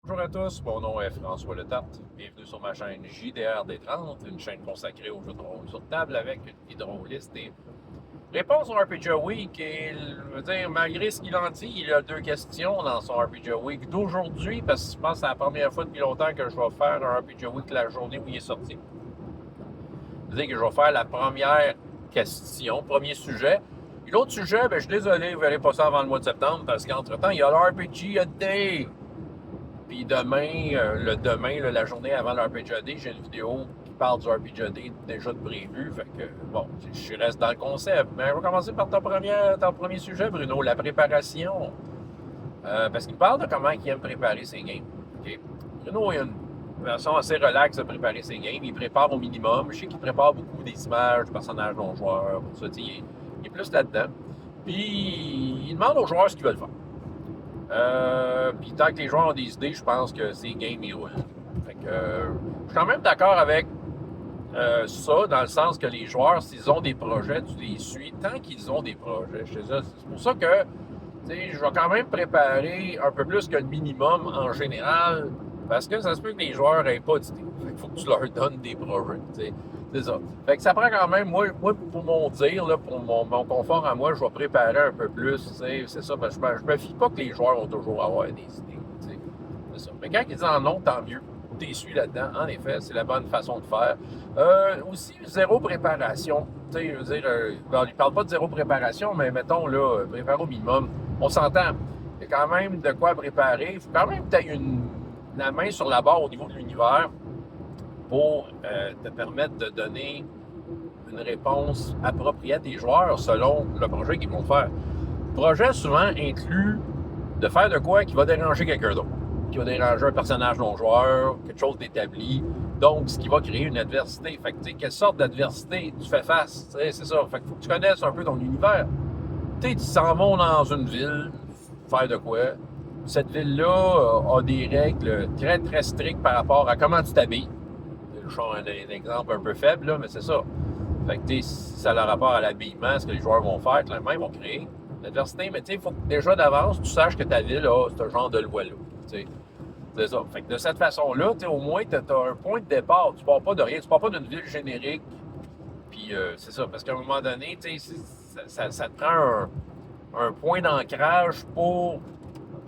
Bonjour à tous, mon nom est François Letarte. Bienvenue sur ma chaîne JDR-D30, une chaîne consacrée aux jeux de rôle sur table avec une hydroliste et réponse au RPG Week. Et je veux dire, malgré ce qu'il en dit, il y a deux questions dans son RPG Week d'aujourd'hui, parce que je pense que c'est la première fois depuis longtemps que je vais faire un RPG Week la journée où il est sorti. C'est-à-dire que je vais faire la première question, premier sujet. Et l'autre sujet, je suis désolé, vous ne verrez pas ça avant le mois de septembre, parce qu'entre-temps, il y a l'RPG A Day. Puis demain, la journée avant l'RPGAD, j'ai une vidéo qui parle du RPGAD déjà de prévu. Fait que, bon, je reste dans le concept. Mais on va commencer par ton premier sujet, Bruno, la préparation. Parce qu'il parle de comment il aime préparer ses games. Okay? Bruno, il a une façon assez relaxe de préparer ses games. Il prépare au minimum. Je sais qu'il prépare beaucoup des images, de personnages non-joueurs. Tout ça, il est plus là-dedans. Puis, il demande aux joueurs ce qu'ils veulent faire. Puis tant que les joueurs ont des idées, je pense que c'est game et roule. Fait que, je suis quand même d'accord avec ça, dans le sens que les joueurs, s'ils ont des projets, tu les suis tant qu'ils ont des projets. C'est pour ça que je vais quand même préparer un peu plus que le minimum en général, parce que ça se peut que les joueurs n'aient pas d'idées. Il faut que tu leur donnes des projets. T'sais. C'est ça. Fait que ça prend quand même, moi pour mon dire, là, pour mon confort à moi, je vais préparer un peu plus. C'est ça, parce que je me fie pas que les joueurs vont toujours avoir des idées. C'est ça. Mais quand ils en ont, tant mieux. T'es su là-dedans. En effet, c'est la bonne façon de faire. Aussi, zéro préparation. Je veux dire, il parle pas de zéro préparation, mais mettons, là, préparer au minimum. On s'entend. Il y a quand même de quoi préparer. Il faut quand même que tu aies la main sur la barre au niveau de l'univers pour te permettre de donner une réponse appropriée à tes joueurs selon le projet qu'ils vont faire. Le projet souvent inclut de faire de quoi qui va déranger quelqu'un d'autre, qui va déranger un personnage non-joueur, quelque chose d'établi, donc ce qui va créer une adversité. Fait que, quelle sorte d'adversité tu fais face? C'est ça. Fait que faut que tu connaisses un peu ton univers. Tu s'en vas dans une ville, faire de quoi? Cette ville-là a des règles très, très strictes par rapport à comment tu t'habilles. Je prends un exemple un peu faible, là, mais c'est ça. Fait que, si ça a le rapport à l'habillement, ce que les joueurs vont faire, clairement, ils vont créer l'adversité. Mais il faut que déjà d'avance, tu saches que ta ville a ce genre de loi-là. C'est ça. Fait que de cette façon-là, au moins, tu as un point de départ. Tu pars pas de rien. Tu pars pas d'une ville générique. Puis c'est ça. Parce qu'à un moment donné, ça te prend un point d'ancrage pour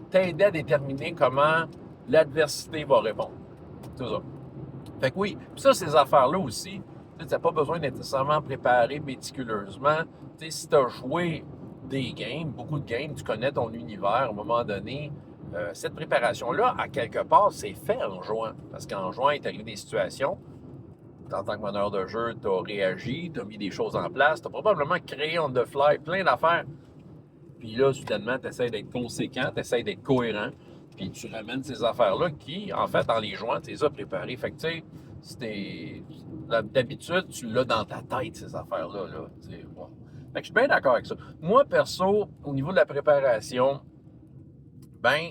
t'aider à déterminer comment l'adversité va répondre. C'est ça. Fait que oui, puis ça, ces affaires-là aussi, tu n'as pas besoin d'être nécessairement préparé méticuleusement. Si tu as joué des games, beaucoup de games, tu connais ton univers, à un moment donné, cette préparation-là, à quelque part, c'est fait en jouant. Parce qu'en jouant, il t'arrive des situations. En tant que meneur de jeu, tu as réagi, tu as mis des choses en place, tu as probablement créé on the fly plein d'affaires. Puis là, soudainement, tu essaies d'être conséquent, tu essaies d'être cohérent. Puis tu ramènes ces affaires-là qui, en fait, en les jouant, tu les as préparées. Fait que, tu sais, d'habitude, tu l'as dans ta tête, ces affaires-là. Là, bon. Fait que je suis bien d'accord avec ça. Moi, perso, au niveau de la préparation,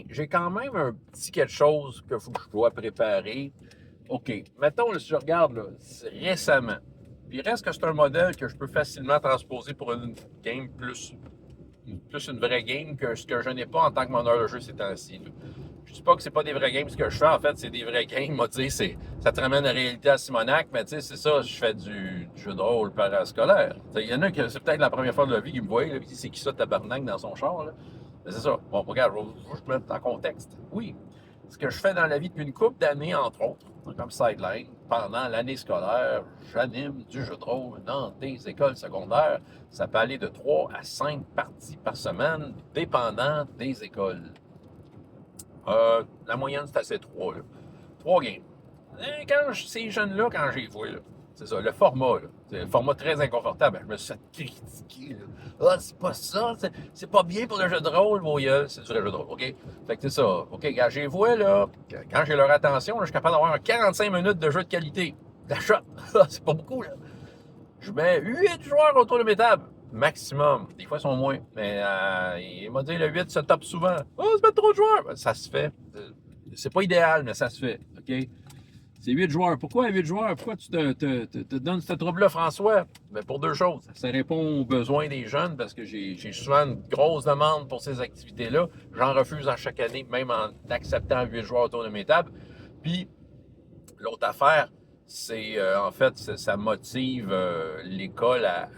j'ai quand même un petit quelque chose que je dois préparer. OK. Mettons, si je regarde, là, récemment, puis il reste que c'est un modèle que je peux facilement transposer pour une game plus une vraie game que ce que je n'ai pas en tant que meneur de jeu ces temps-ci. Je dis pas que c'est pas des vraies games ce que je fais, en fait, c'est des vraies games. Moi, ça te ramène à la réalité à Simonac, mais c'est ça, je fais du jeu de rôle parascolaire. Il y en a qui, c'est peut-être la première fois de leur vie qui me voient, là, puis c'est qui ça, tabarnak, dans son char, là. Mais c'est ça. Bon, regarde, je vais te mettre en contexte. Oui, ce que je fais dans la vie depuis une couple d'années, entre autres, comme sideline, pendant l'année scolaire, j'anime du jeu de rôle dans des écoles secondaires. Ça peut aller de 3 à 5 parties par semaine, dépendant des écoles. La moyenne, c'est assez 3. 3 games. Et ces jeunes-là, quand j'ai vu, c'est ça, le format, c'est un format très inconfortable. Je me suis fait critiquer. Ah, c'est pas ça, c'est pas bien pour le jeu de rôle, vos gueules. C'est du jeu de rôle, OK? Fait que c'est ça. OK, quand j'ai vu, quand j'ai leur attention, je suis capable d'avoir 45 minutes de jeu de qualité. D'achat. C'est pas beaucoup, là. Je mets 8 joueurs autour de mes tables. Maximum. Des fois, ils sont moins. Mais il m'a dit le 8 se top souvent. Oh, c'est pas trop de joueurs. Ça se fait. C'est pas idéal, mais ça se fait. OK? C'est 8 joueurs. Pourquoi 8 joueurs? Pourquoi tu te donnes ce trouble-là, François? Ben pour deux choses. Ça répond aux besoins des jeunes parce que j'ai souvent une grosse demande pour ces activités-là. J'en refuse à chaque année, même en acceptant 8 joueurs autour de mes tables. Puis, l'autre affaire, c'est en fait, ça motive l'école à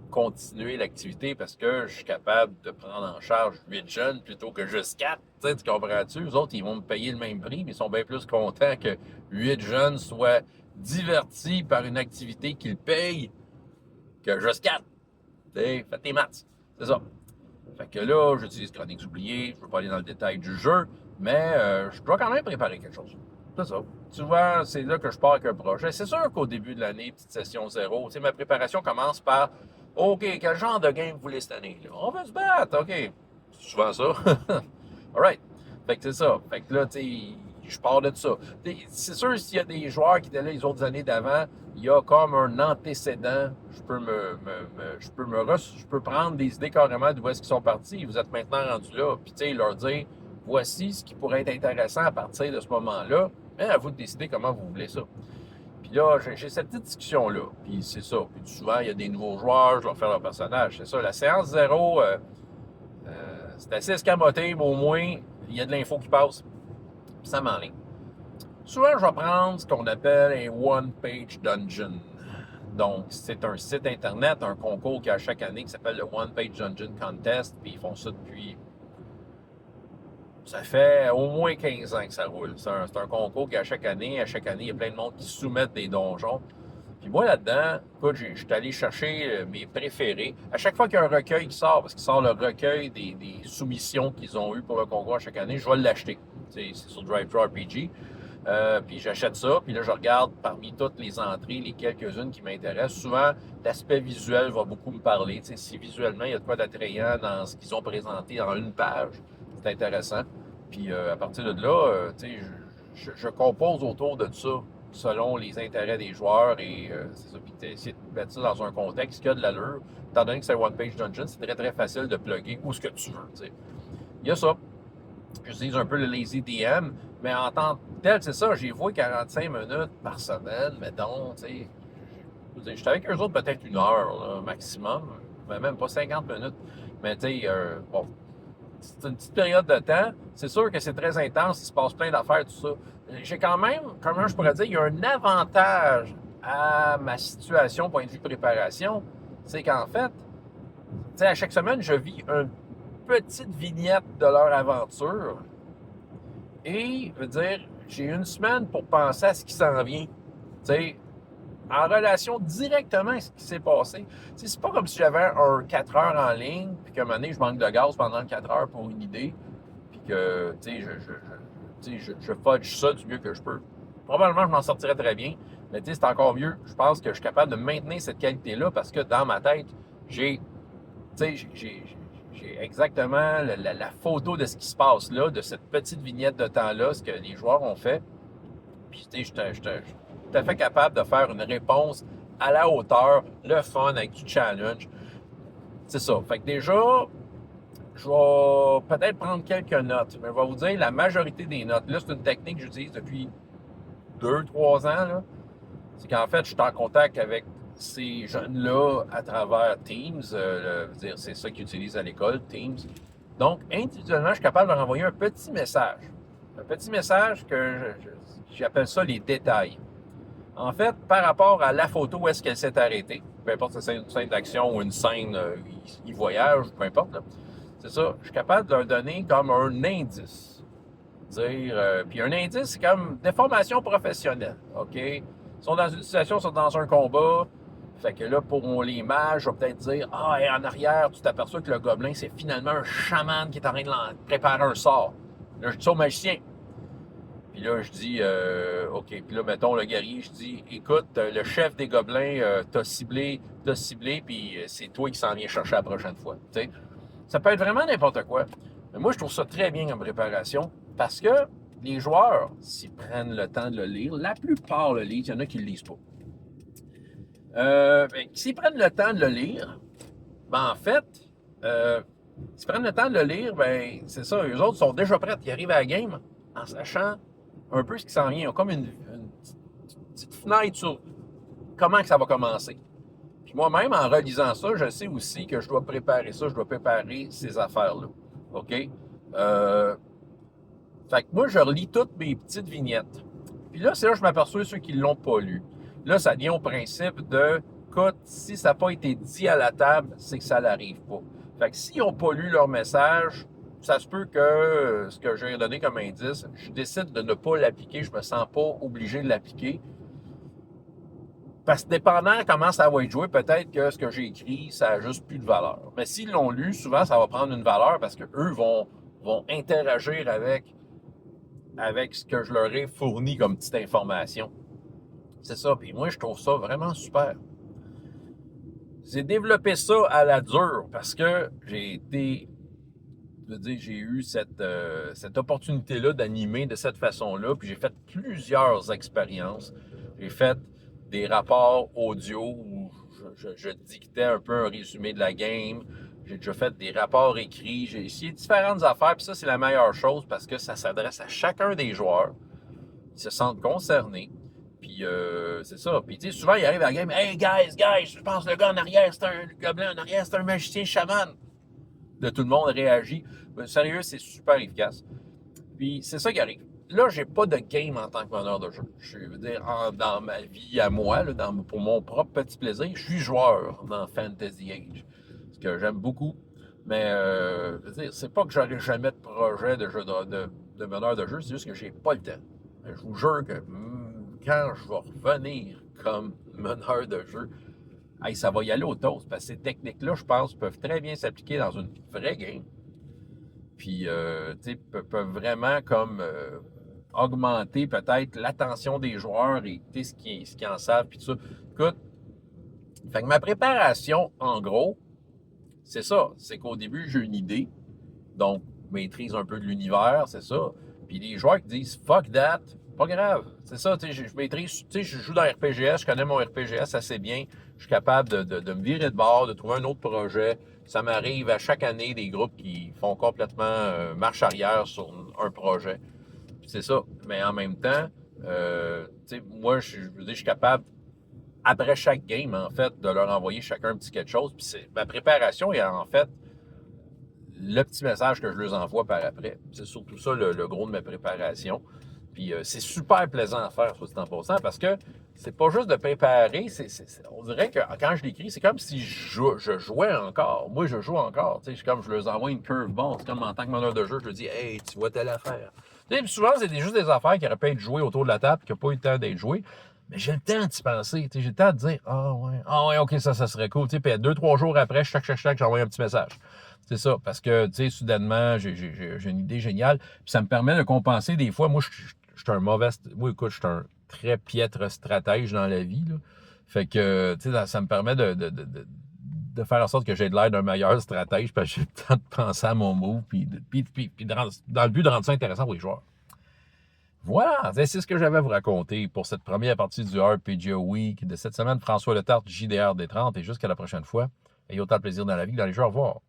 continuer l'activité parce que je suis capable de prendre en charge 8 jeunes plutôt que juste 4. Tu comprends-tu? Eux autres, ils vont me payer le même prix, mais ils sont bien plus contents que 8 jeunes soient divertis par une activité qu'ils payent que juste 4. Fais tes maths. C'est ça. Fait que là, j'utilise Chroniques oubliées, je ne veux pas aller dans le détail du jeu, mais je dois quand même préparer quelque chose. C'est ça. Souvent, c'est là que je pars avec un projet. C'est sûr qu'au début de l'année, petite session zéro, ma préparation commence par OK, quel genre de game vous voulez cette année? Là? On veut se battre, OK. C'est souvent ça. Alright. Fait que c'est ça. Fait que là, tu sais, je pars de ça. C'est sûr, s'il y a des joueurs qui étaient là les autres années d'avant, il y a comme un antécédent. Je peux prendre des idées carrément d'où est-ce qu'ils sont partis. Vous êtes maintenant rendus là. Puis, tu sais, leur dire, voici ce qui pourrait être intéressant à partir de ce moment-là. Mais à vous de décider comment vous voulez ça. Puis là, j'ai cette petite discussion-là. Puis c'est ça. Puis souvent, il y a des nouveaux joueurs, je vais faire leur personnage. C'est ça. La séance zéro, c'est assez escamoté, mais au moins, il y a de l'info qui passe. Puis ça m'enligne. Souvent, je vais prendre ce qu'on appelle un one-page dungeon. Donc, c'est un site Internet, un concours qu'il y a chaque année qui s'appelle le One Page Dungeon Contest. Puis ils font ça depuis... Ça fait au moins 15 ans que ça roule. C'est un concours qui, à chaque année, il y a plein de monde qui soumettent des donjons. Puis moi, là-dedans, écoute, je suis allé chercher mes préférés. À chaque fois qu'il y a un recueil qui sort, parce qu'il sort le recueil des soumissions qu'ils ont eues pour le concours à chaque année, je vais l'acheter. C'est sur DriveThru RPG. Puis j'achète ça, puis là, je regarde parmi toutes les entrées, les quelques-unes qui m'intéressent. Souvent, l'aspect visuel va beaucoup me parler. T'sais, si visuellement, il y a de quoi d'attrayant dans ce qu'ils ont présenté en une page, c'est intéressant. Puis à partir de là, je compose autour de ça selon les intérêts des joueurs et c'est ça. Puis essayer de mettre ça dans un contexte qui a de l'allure. Étant donné que c'est One Page Dungeon, c'est très très facile de plugger où ce que tu veux. T'sais. Il y a ça. J'utilise un peu le Lazy DM, mais en tant que tel, c'est ça, j'ai voué 45 minutes par semaine, mettons, tu sais. J'étais avec eux autres peut-être une heure, là, maximum, mais même pas 50 minutes. Mais tu sais, bon, c'est une petite période de temps. C'est sûr que c'est très intense, il se passe plein d'affaires, tout ça. J'ai quand même, comment je pourrais dire, il y a un avantage à ma situation, point de vue préparation, c'est qu'en fait, tu sais, à chaque semaine, je vis une petite vignette de leur aventure. Et, je veux dire, j'ai une semaine pour penser à ce qui s'en vient. Tu sais, en relation directement à ce qui s'est passé. Tu sais, c'est pas comme si j'avais un 4 heures en ligne, puis qu'à un moment donné, je manque de gaz pendant 4 heures pour une idée, puis que, tu sais, je fudge ça du mieux que je peux. Probablement, je m'en sortirais très bien, mais tu sais, c'est encore mieux. Je pense que je suis capable de maintenir cette qualité-là parce que dans ma tête, j'ai exactement la photo de ce qui se passe là, de cette petite vignette de temps-là, ce que les joueurs ont fait. Puis, tu sais, je suis tout à fait capable de faire une réponse à la hauteur, le fun, avec du challenge. C'est ça. Fait que déjà, je vais peut-être prendre quelques notes, mais je vais vous dire la majorité des notes. Là, c'est une technique que j'utilise depuis 2-3 ans. Là. C'est qu'en fait, je suis en contact avec ces jeunes-là à travers Teams. C'est ça qu'ils utilisent à l'école, Teams. Donc, individuellement, je suis capable de leur envoyer un petit message. Un petit message que j'appelle ça les détails. En fait, par rapport à la photo où est-ce qu'elle s'est arrêtée, peu importe si c'est une scène d'action ou une scène, ils voyagent, peu importe, là. C'est ça, je suis capable de leur donner comme un indice. Puis un indice, c'est comme déformation professionnelle, OK? Ils sont dans une situation, ils sont dans un combat. Fait que là, pour les mages, je vais peut-être dire, en arrière, tu t'aperçois que le gobelin, c'est finalement un chaman qui est en train de préparer un sort. Là, je dis ça au magicien. Puis là, je dis, OK. Puis là, mettons, le guerrier, je dis, écoute, le chef des gobelins t'a ciblé, puis c'est toi qui s'en viens chercher la prochaine fois. T'sais? Ça peut être vraiment n'importe quoi. Mais moi, je trouve ça très bien en préparation parce que les joueurs, s'ils prennent le temps de le lire, la plupart le lisent, il y en a qui ne le lisent pas. S'ils prennent le temps de le lire, ben en fait, s'ils prennent le temps de le lire, ben c'est ça, eux autres sont déjà prêts. Ils arrivent à la game en sachant un peu ce qui s'en vient. Ils ont comme une petite fenêtre sur comment que ça va commencer. Puis moi-même, en relisant ça, je sais aussi que je dois préparer ça, je dois préparer ces affaires-là. OK? Fait que moi, je relis toutes mes petites vignettes. Puis là, c'est là que je m'aperçois ceux qui ne l'ont pas lu. Là, ça vient au principe de, écoute, si ça n'a pas été dit à la table, c'est que ça n'arrive pas. Fait que s'ils n'ont pas lu leur message, ça se peut que ce que j'ai donné comme indice, je décide de ne pas l'appliquer, je me sens pas obligé de l'appliquer. Parce que dépendant comment ça va être joué, peut-être que ce que j'ai écrit, ça n'a juste plus de valeur. Mais s'ils l'ont lu, souvent, ça va prendre une valeur parce qu'eux vont interagir avec ce que je leur ai fourni comme petite information. C'est ça. Puis moi, je trouve ça vraiment super. J'ai développé ça à la dure parce que j'ai eu cette opportunité-là d'animer de cette façon-là. Puis j'ai fait plusieurs expériences. J'ai fait des rapports audio où je dictais un peu un résumé de la game. J'ai déjà fait des rapports écrits. J'ai essayé différentes affaires. Puis ça, c'est la meilleure chose parce que ça s'adresse à chacun des joueurs. Ils se sentent concernés. Puis c'est ça. Puis tu sais, souvent, il arrive à la game. Hey, guys, je pense que le gars en arrière, le gars blanc en arrière, c'est un magicien chaman. De tout le monde réagit. Mais sérieux, c'est super efficace. Puis c'est ça qui arrive. Là, j'ai pas de game en tant que meneur de jeu. Je veux dire, dans ma vie à moi, là, pour mon propre petit plaisir, je suis joueur dans Fantasy Age. Ce que j'aime beaucoup. Mais je veux dire, c'est pas que j'aurai jamais de projet de meneur de jeu, c'est juste que j'ai pas le temps. Je vous jure que quand je vais revenir comme meneur de jeu, hey, ça va y aller au toast. Parce que ces techniques-là, je pense, peuvent très bien s'appliquer dans une vraie game. Puis, tu sais, peuvent vraiment comme augmenter peut-être l'attention des joueurs et ce qu'ils en savent, puis tout ça. Écoute, fait que ma préparation, en gros, c'est ça. C'est qu'au début, j'ai une idée. Donc, maîtrise un peu de l'univers, c'est ça. Puis les joueurs qui disent « fuck that », pas grave. C'est ça, tu sais, je maîtrise, tu sais, je joue dans RPGS, je connais mon RPGS assez bien. Je suis capable de me virer de bord, de trouver un autre projet. Ça m'arrive à chaque année des groupes qui font complètement marche arrière sur un projet. C'est ça. Mais en même temps, tu sais, moi, je suis capable, après chaque game, en fait, de leur envoyer chacun un petit quelque chose. Puis ma préparation est en fait le petit message que je leur envoie par après. C'est surtout ça le gros de ma préparation. Puis c'est super plaisant à faire, soit dit en passant, parce que c'est pas juste de préparer, on dirait que quand je l'écris, c'est comme si je jouais encore. Moi, je joue encore. C'est comme je leur envoie une curveball. C'est comme en tant que meneur de jeu, je leur dis « Hey, tu vois telle affaire. » Souvent, c'est juste des affaires qui auraient pu être jouées autour de la table et qui n'ont pas eu le temps d'être jouées. Mais j'ai le temps d'y penser. J'ai le temps de dire ah ouais, ok, ça serait cool. Puis 2-3 jours après, chaque, j'envoie un petit message. C'est ça, parce que soudainement, j'ai une idée géniale. Puis ça me permet de compenser des fois. Moi, je suis un mauvais. Moi, écoute, je suis un très piètre stratège dans la vie. Là. Fait que ça me permet de faire en sorte que j'ai de l'air d'un meilleur stratège parce que j'ai le temps de penser à mon move puis dans le but de rendre ça intéressant pour les joueurs. Voilà, c'est ce que j'avais à vous raconter pour cette première partie du RPGA Week de cette semaine. François Letarte, JDR des 30 et jusqu'à la prochaine fois. Ayez autant de plaisir dans la vie que dans les jeux. Au revoir.